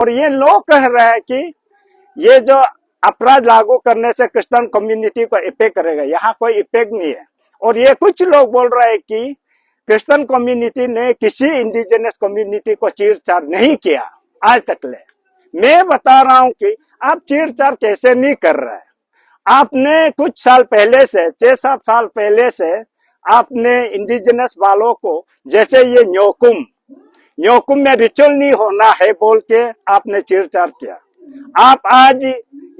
और ये लोग कह रहे हैं कि ये जो अपराध लागू करने से क्रिश्चियन कम्युनिटी को इफेक्ट करेगा, यहाँ कोई इफेक्ट नहीं है। और ये कुछ लोग बोल रहे हैं कि क्रिश्चियन कम्युनिटी ने किसी इंडिजिनस कम्युनिटी को चीरचार नहीं किया आज तक ले। मैं बता रहा हूं कि आप चीरचार कैसे नहीं कर रहे हैं। आपने कुछ साल पहले से 6-7 साल पहले से आपने इंडिजिनस वालों को, जैसे ये न्योकुम में रिचुअल नहीं होना है बोल के आपने चीरचार किया। आप आज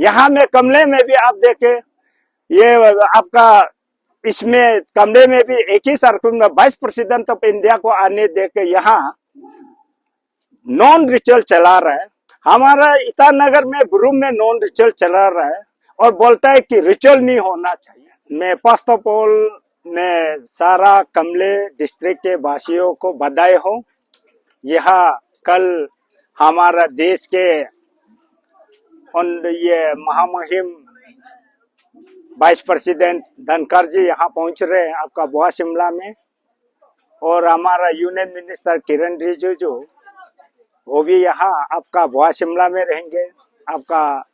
यहाँ में कमले में भी आप देखे, ये आपका इसमें कमरे में भी एक ही सर्कल में वाइस प्रेसिडेंट ऑफ इंडिया को आने दे के यहाँ नॉन रिचुअल चला रहा है। हमारा ईटानगर में ब्रूम में नॉन रिचुअल चला रहा है और बोलता है कि रिचुअल नहीं होना चाहिए। मैं फर्स्ट ऑफ ऑल मैं सारा कमले डिस्ट्रिक्ट के वासियों को बधाई हो। यह कल हमारा देश के ये महामहिम वाइस प्रेसिडेंट धनखड़ जी यहाँ पहुंच रहे हैं आपका बुआ शिमला में, और हमारा यूनियन मिनिस्टर किरण रिजिजू वो भी यहाँ आपका बुआ शिमला में रहेंगे आपका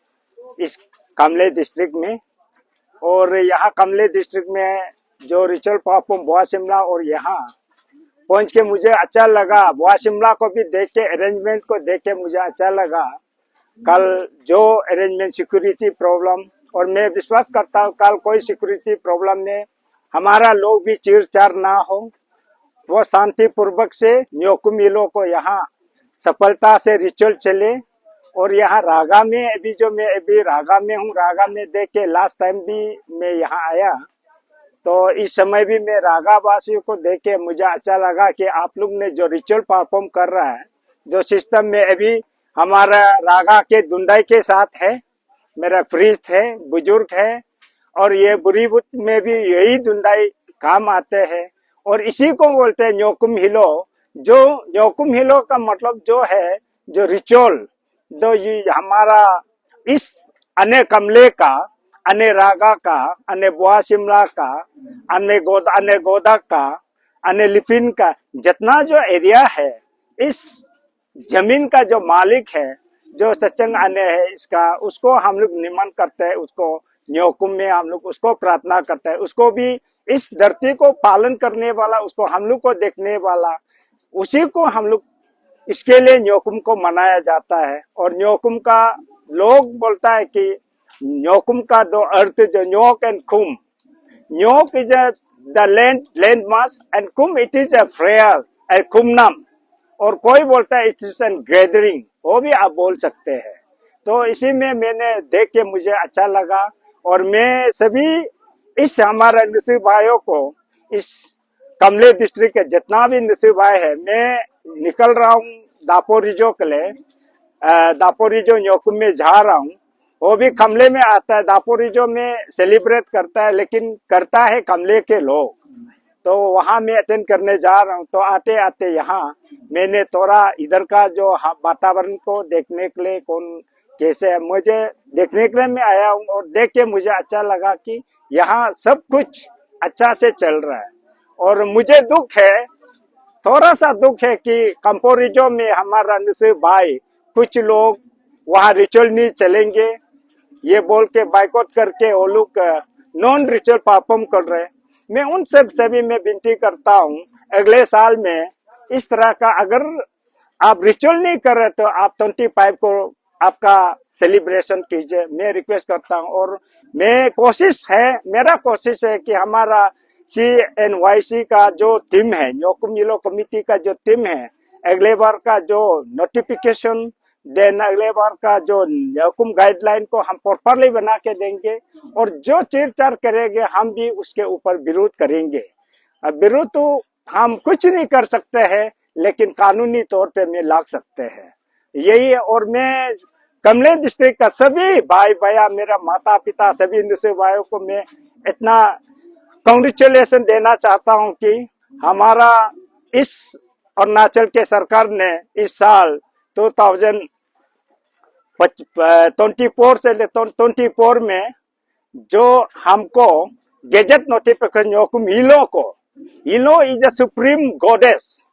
इस कमले डिस्ट्रिक्ट में। और यहाँ कमले डिस्ट्रिक्ट में जो रिचुअल परफॉर्म बुआ शिमला और यहाँ पहुंच के मुझे अच्छा लगा। बुआ शिमला को भी देख के, अरेंजमेंट को देख के मुझे अच्छा लगा। कल जो अरेंजमेंट सिक्योरिटी प्रॉब्लम, और मैं विश्वास करता हूँ कल कोई सिक्योरिटी प्रॉब्लम में हमारा लोग भी चीरचार ना हो, वो शांतिपूर्वक से न्योकुम को यहाँ सफलता से रिचुअल चले। और यहाँ रागा में अभी जो मैं अभी रागा में हूँ, रागा में देख के लास्ट टाइम भी मैं यहाँ आया तो इस समय भी मैं रागा वासियों को देख के मुझे अच्छा लगा कि आप लोग ने जो रिचुअल परफॉर्म कर रहा है, जो सिस्टम में अभी हमारा रागा के दुंडाई के साथ है, मेरा प्रीस्ट है, बुजुर्ग है, और ये बुरीबुत में भी यही दुंडाई काम आते हैं। और इसी को बोलते हैं न्योकुम हिलो। जो न्योकुम हिलो का मतलब जो है जो रिचुअल, जो ये हमारा इस अने कमले का, अने रागा का, अने बुआ शिमला का, अने गोदा का, अने लिफिन का, जितना जो एरिया है, इस जमीन का जो मालिक है, जो सत्संग आने है इसका, उसको हम लोग निमन करते हैं, उसको न्योकुम में हम लोग उसको प्रार्थना करते हैं। उसको भी इस धरती को पालन करने वाला, उसको हम लोग को देखने वाला, उसी को हम लोग इसके लिए न्योकुम को मनाया जाता है। और न्योकुम का लोग बोलता है कि न्योकुम का दो अर्थ जो न्योक एंड कुम, न्योक is the land mass and कुम it is a prayer and कुमनम, और कोई बोलता है इट इज एन गैदरिंग, वो भी आप बोल सकते हैं। तो इसी में मैंने देख के मुझे अच्छा लगा। और मैं सभी इस हमारे नसीब भाइयों को, इस कमले डिस्ट्रिक्ट के जितना भी नसीब भाई है, मैं निकल रहा हूँ दापोरिजो के लिए, दापोरिजो न्योकुम में जा रहा हूँ। वो भी कमले में आता है, दापोरिजो में सेलिब्रेट करता है, लेकिन करता है कमले के लोग। तो वहाँ मैं अटेंड करने जा रहा हूँ। तो आते आते यहाँ मैंने थोड़ा इधर का जो वातावरण को देखने के लिए, कौन कैसे है, मुझे देखने के लिए मैं आया हूँ। और देख के मुझे अच्छा लगा कि यहाँ सब कुछ अच्छा से चल रहा है। और मुझे दुख है, थोड़ा सा दुख है कि कंपोरिजो में हमारा नसीब भाई कुछ लोग वहाँ रिचुअल नहीं चलेंगे ये बोल के बाइकआउट करके वो लोग नॉन रिचुअल परफॉर्म कर रहे हैं। मैं उन सब सभी में विनती करता हूँ, अगले साल में इस तरह का अगर आप रिचुअल नहीं कर रहे तो आप 25 को आपका सेलिब्रेशन कीजिए, मैं रिक्वेस्ट करता हूँ। और मेरा कोशिश है कि हमारा CNYC का जो टीम है, न्योकुम हिलो कमिटी का जो टीम है, अगले बार का जो नोटिफिकेशन, देन अगले बार का जो न्योकुम गाइडलाइन को हम प्रॉपरली बना के देंगे। और जो चीरचार करेंगे हम भी उसके ऊपर विरोध करेंगे। विरोध तो हम कुछ नहीं कर सकते हैं, लेकिन कानूनी तौर पे में लाग सकते हैं, यही है। और मैं कमले डिस्ट्रिक्ट का सभी भाई भैया, मेरा माता पिता, सभी नसीब भाइयों को मैं इतना कांग्रेचुलेशन देना चाहता हूं कि हमारा इस अरुणाचल के सरकार ने इस साल 2024 से 24 में जो हमको गेजेट नोटिफिकेशन न्योकुम हिलो को, हिलो इज अ सुप्रीम गॉडेस,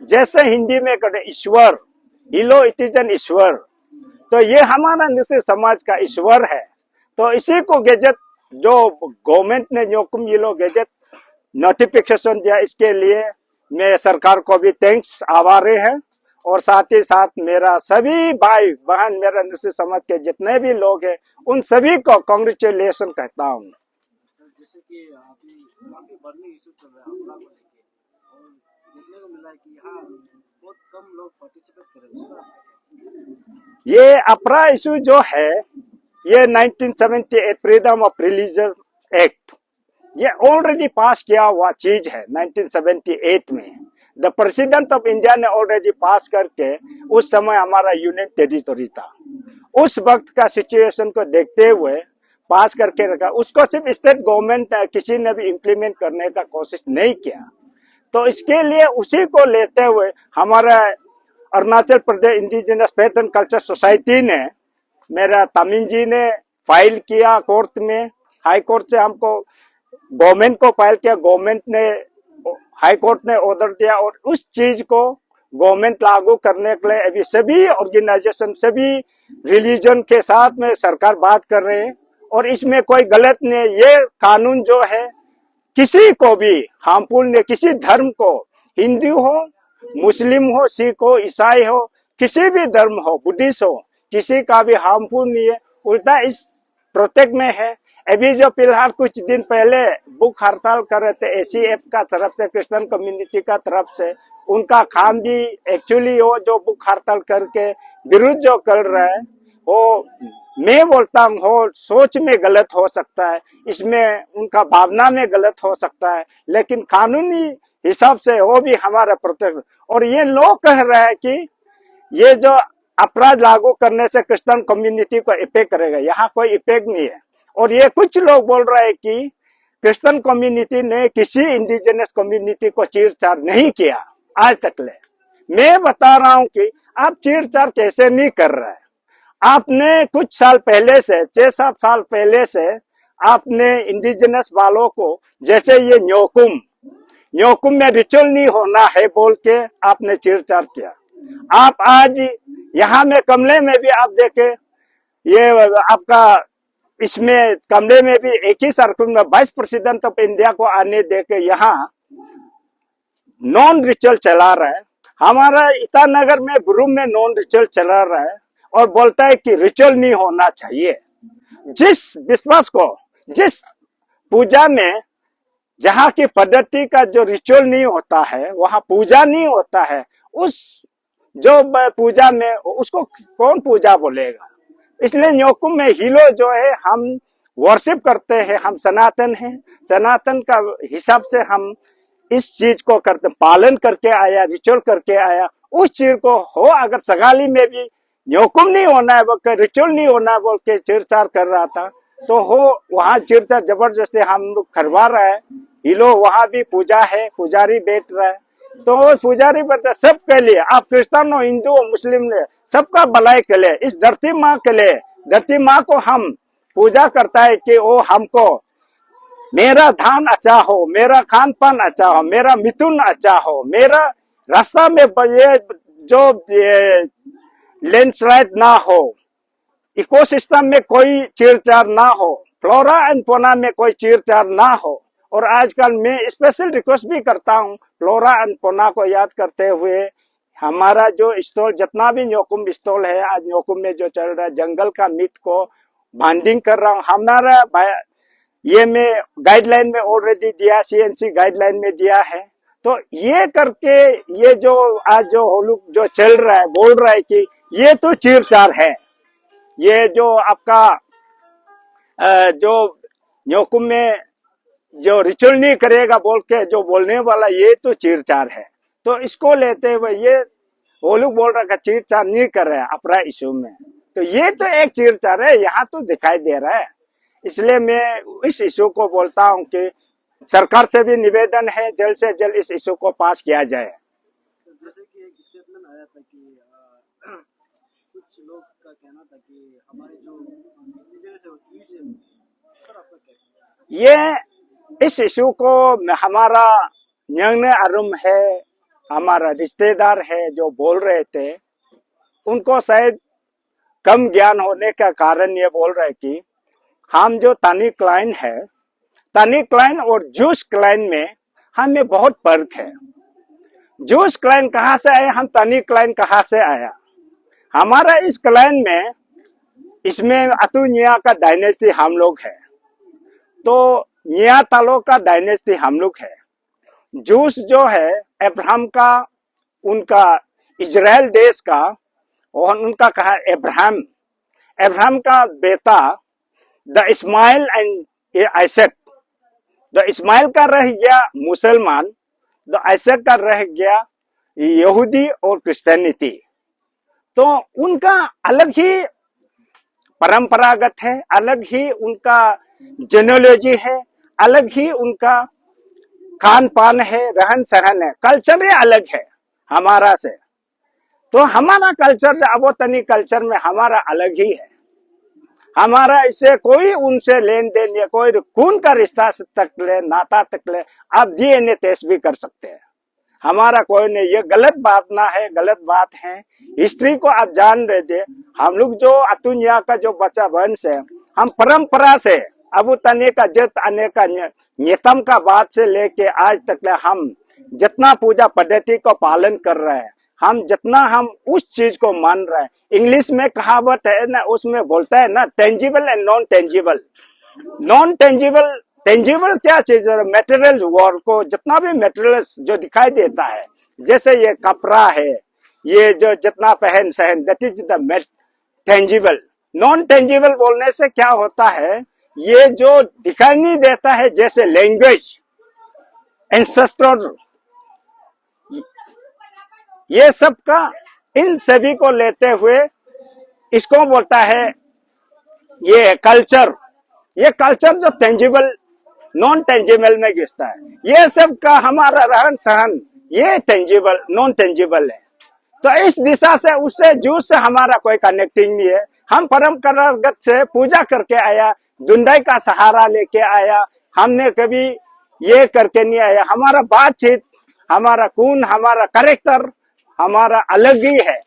जैसे हिंदी में कहते ईश्वर, हिलो इट इज एन ईश्वर, तो ये हमारा निश्चित समाज का ईश्वर है। तो इसी को गैजेट जो गवर्नमेंट ने न्योकुम ये लोग गैजेट नोटिफिकेशन दिया, इसके लिए मैं सरकार को भी थैंक्स आभारी है। और साथ ही साथ मेरा सभी भाई बहन, मेरा निश्चित समाज के जितने भी लोग हैं, उन सभी को कांग्रेचुलेशन कहता हूँ। जैसे कि अभी काफी बर्निंग इशू चल रहा है अपराध को लेके, और देखने को मिला है कि यहाँ बहुत कम लोग पार्टिसिपेट कर रहे हैं। ये अपराध इशू जो है, ये 1978 फ्रीडम ऑफ रिलीजन एक्ट, ये ऑलरेडी पास किया हुआ चीज है 1978 में। द प्रेसिडेंट ऑफ इंडिया ने ऑलरेडी पास करके, उस समय हमारा यूनियन टेरिटोरी था, उस वक्त का सिचुएशन को देखते हुए पास करके रखा। उसको सिर्फ स्टेट गवर्नमेंट किसी ने भी इम्प्लीमेंट करने का कोशिश नहीं किया। तो इसके लिए उसी को लेते हुए हमारा Arunachal Pradesh indigenous faith and culture society ने, मेरा तामिन जी ने फाइल किया कोर्ट में, हाई कोर्ट से हमको गवर्नमेंट को फाइल किया, गवर्नमेंट ने, हाई कोर्ट ने ऑर्डर दिया, और उस चीज को गवर्नमेंट लागू करने के लिए अभी सभी ऑर्गेनाइजेशन, सभी रिलीजन के साथ में सरकार बात कर रहे हैं। और इसमें कोई गलत नहीं, ये कानून जो है किसी को भी हार्मफुल नहीं, किसी धर्म को, हिंदू हो, मुस्लिम हो, सिख हो, ईसाई हो, किसी भी धर्म हो, बुद्धिस्ट हो, किसी का भी हार्मफुल नहीं है, उल्टा इस प्रोटेक्ट में है। अभी जो फिलहाल कुछ दिन पहले भूख हड़ताल कर रहे थे ACF का तरफ से, क्रिश्चियन कम्युनिटी का तरफ से, उनका काम भी एक्चुअली वो जो भूख हड़ताल करके विरुद्ध जो कर रहा है, वो मैं बोलता हूँ हो सोच में गलत हो सकता है, इसमें उनका भावना में गलत हो सकता है, लेकिन कानूनी हिसाब से वो भी हमारा प्रोटेक्ट। और ये लोग कह रहे हैं कि ये जो अपराध लागू करने से क्रिश्चियन कम्युनिटी को इफेक्ट करेगा, यहाँ कोई इफेक्ट नहीं है। और ये कुछ लोग बोल रहे हैं कि क्रिश्चियन कम्युनिटी ने किसी इंडिजिनस कम्युनिटी को चीरचार नहीं किया आज तक ले। मैं बता रहा हूँ कि आप चीरचार कैसे नहीं कर रहे हैं। आपने कुछ साल पहले से, 6-7 साल पहले से आपने इंडिजिनस वालों को, जैसे ये न्योकुम में रिचुअल नहीं होना है बोल के आपने चीरचार किया। आप आज यहाँ में कमले में भी आप देखे, ये आपका इसमें कमरे में भी एक ही सर्कल में वाइस प्रेसिडेंट ऑफ इंडिया को आने दे के यहाँ नॉन रिचुअल चला रहा है। हमारा ईटानगर में ब्रूम में नॉन रिचुअल चला रहा है और बोलता है कि रिचुअल नहीं होना चाहिए। जिस विश्वास को, जिस पूजा में जहाँ की पद्धति का जो रिचुअल नहीं होता है, वहाँ पूजा नहीं होता है, उस जो पूजा में उसको कौन पूजा बोलेगा। इसलिए न्योकुम में हिलो जो है, हम वर्शिप करते हैं, हम सनातन हैं, सनातन का हिसाब से हम इस चीज को करते, पालन करके आया, रिचुअल करके आया। उस चीज को हो, अगर सगाली में भी न्योकुम नहीं होना है बोल के, रिचुअल नहीं होना है बोल के चीरचार कर रहा था, तो हो वहाँ चीरचार जबरदस्ती हम लोग करवा रहा है। हिलो वहाँ भी पूजा है, पुजारी बैठ रहा है, तो पुजारी बैठा सब के लिए, आप क्रिश्चियन हो, हिंदू हो, मुस्लिम ने, सबका भलाई के लिए, इस धरती माँ के लिए, धरती माँ को हम पूजा करता है कि वो हमको, मेरा धान अच्छा हो, मेरा खान पान अच्छा हो, मेरा मिथुन अच्छा हो, मेरा रास्ता में ये जो लैंडस्लाइड ना हो, इकोसिस्टम में कोई चीरचार ना हो, फ्लोरा एंड फोना में कोई चीरचार ना हो। और आजकल मैं स्पेशल रिक्वेस्ट भी करता हूँ, फ्लोरा एंड फोना को याद करते हुए हमारा जो स्टॉल, जितना भी न्योकुम स्टॉल है, आज न्योकुम में जो चल रहा है जंगल का मिथ को बाइंडिंग कर रहा हूँ। हमारा ये मैं गाइडलाइन में ऑलरेडी दिया, CNC गाइडलाइन में दिया है। तो ये करके ये जो आज जो होलुक जो चल रहा है, बोल रहा है कि ये तो चीरचार है, ये जो आपका जो न्योकुम में जो रिचुअल नहीं करेगा बोल के जो बोलने वाला, ये तो चीरचार है। तो इसको लेते हुए ये वो लोग बोल रहा है चीरचार नहीं कर रहे हैं अपराध इशू में, तो ये तो एक चीरचार है, यहाँ तो दिखाई दे रहा है। इसलिए मैं इस इशू को बोलता हूँ कि सरकार से भी निवेदन है, जल्द से जल्द इस इशू को पास किया जाए। जैसे कि एक स्टेटमेंट आया था कि कुछ लोग का कहना था कि हमारे जो इंडिजिनस है, इस पर आपका क्या? ये इस इशू को हमारा न्यांगने अरुम है, हमारा रिश्तेदार है जो बोल रहे थे, उनको शायद कम ज्ञान होने का कारण ये बोल रहे हैं कि हम जो तानी क्लाइन है, तानी क्लाइन और जूस क्लाइन में हमें बहुत फर्क है। जूस क्लाइन कहाँ से आया, हम तानी क्लाइन कहाँ से आया। हमारा इस क्लाइन में, इसमें अतुनिया का डायनेस्टी हम लोग है, तो निया तालो का डायनेस्टी हम लोग है। जूस जो है अब्राहम का, उनका इजराइल देश का, और उनका कहा अब्राहम का बेटा the Ishmael and Isaac. The Ishmael का रह गया मुसलमान, द आइसक का रह गया यहूदी और क्रिश्चियनिटी। तो उनका अलग ही परंपरागत है, अलग ही उनका जेनोलॉजी है, अलग ही उनका खान पान है, रहन सहन है, कल्चर अलग है हमारा से। तो हमारा कल्चर अबोतनी कल्चर में हमारा अलग ही है। हमारा इससे कोई उनसे लेन देन या कोई खून का रिश्ता तक ले, नाता तक ले, आप डीएनए टेस्ट भी कर सकते हैं। हमारा कोई नहीं, ये गलत बात ना है, गलत बात है। हिस्ट्री को आप जान रहे थे, हम लोग जो अतुनिया का जो बच्चा वंश है, हम परंपरा से अबू तने का जत आने का नियतम का बात से लेके आज तक हम जितना पूजा पद्धति को पालन कर रहे हैं, हम जितना हम उस चीज को मान रहे हैं। इंग्लिश में कहावत है ना, उसमें बोलता है ना, tangible and non tangible. Non tangible, tangible क्या चीज है, मेटेरियल वर्ल्ड को जितना भी मेटेरियल्स जो दिखाई देता है, जैसे ये कपड़ा है, ये जो जितना पहन सहन, that is the tangible. Non tangible बोलने से क्या होता है, ये जो दिखाई नहीं देता है, जैसे लैंग्वेज, एंसेस्टर, ये सब का, इन सभी को लेते हुए इसको बोलता है ये कल्चर। ये कल्चर जो टेंजिबल नॉन टेंजिबल में घिसता है, ये सब का हमारा रहन सहन ये टेंजिबल नॉन टेंजिबल है। तो इस दिशा से, उससे जूस से हमारा कोई कनेक्टिंग नहीं है। हम परंपरागत से पूजा करके आया, दुंदाई का सहारा लेके आया, हमने कभी ये करके नहीं आया। हमारा बातचीत, हमारा खून, हमारा कैरेक्टर हमारा अलग ही है।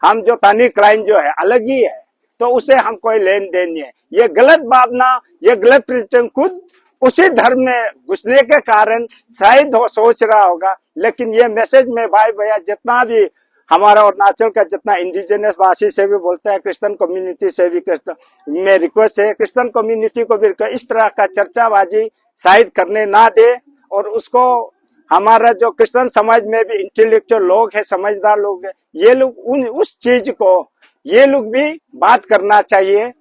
हम जो तानी क्लाइन जो है अलग ही है, तो उसे हम कोई लेन देन नहीं है। ये गलत भावना, ये गलत प्रिंसिपल खुद उसी धर्म में घुसने के कारण शायद हो सोच रहा होगा। लेकिन ये मैसेज में भाई भैया जितना भी हमारा अरुणाचल का जितना इंडिजिनस वासी से भी बोलते हैं, क्रिश्चियन कम्युनिटी से भी में रिक्वेस्ट है, क्रिश्चियन कम्युनिटी को भी इस तरह का चर्चाबाजी शायद करने ना दे। और उसको हमारा जो क्रिश्चियन समाज में भी इंटेलेक्चुअल लोग हैं, समझदार लोग हैं, ये लोग उस चीज को ये लोग भी बात करना चाहिए।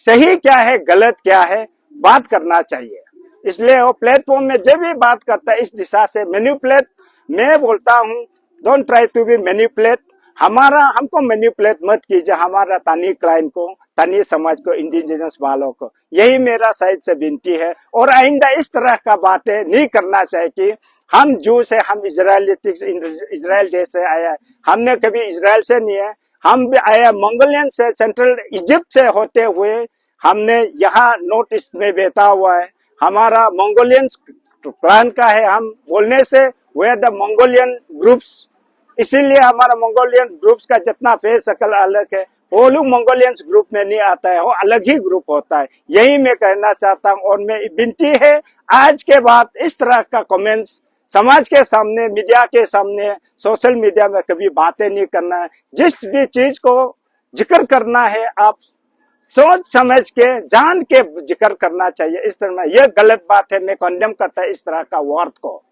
सही क्या है, गलत क्या है, बात करना चाहिए। इसलिए वो प्लेटफॉर्म में जब भी बात करता है इस दिशा से मैनिपुलेट, मैं बोलता हूँ don't try to be manipulate. हमको मैनिपुलेट मत कीजिए, हमारा तानी क्लाइन को, तानी समाज को, इंडिजिनस वालों को। यही मेरा साइड से विनती है। और आइंदा इस तरह का बातें नहीं करना चाहिए कि हम जू से, हम इजराइल देश से आया है। हमने कभी इजराइल से नहीं है, हम भी आया मंगोलियन से, सेंट्रल इजिप्ट से होते हुए हमने यहाँ नॉर्थ ईस्ट में बैठा हुआ है। हमारा मंगोलियन प्लान का है, हम बोलने से वे आर द मंगोलियन ग्रुप्स, इसीलिए हमारा मंगोलियन ग्रुप्स का जितना फेस शकल अलग है, वो लोग मंगोलियंस ग्रुप में नहीं आता है, वो अलग ही ग्रुप होता है। यही मैं कहना चाहता हूँ। और मैं विनती है, आज के बाद इस तरह का कमेंट्स समाज के सामने, मीडिया के सामने, सोशल मीडिया में कभी बातें नहीं करना है। जिस भी चीज को जिक्र करना है, आप सोच समझ के, जान के जिक्र करना चाहिए। इस तरह में यह गलत बात है, मैं कंडेम करता है इस तरह का वर्ड को।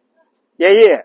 यही है।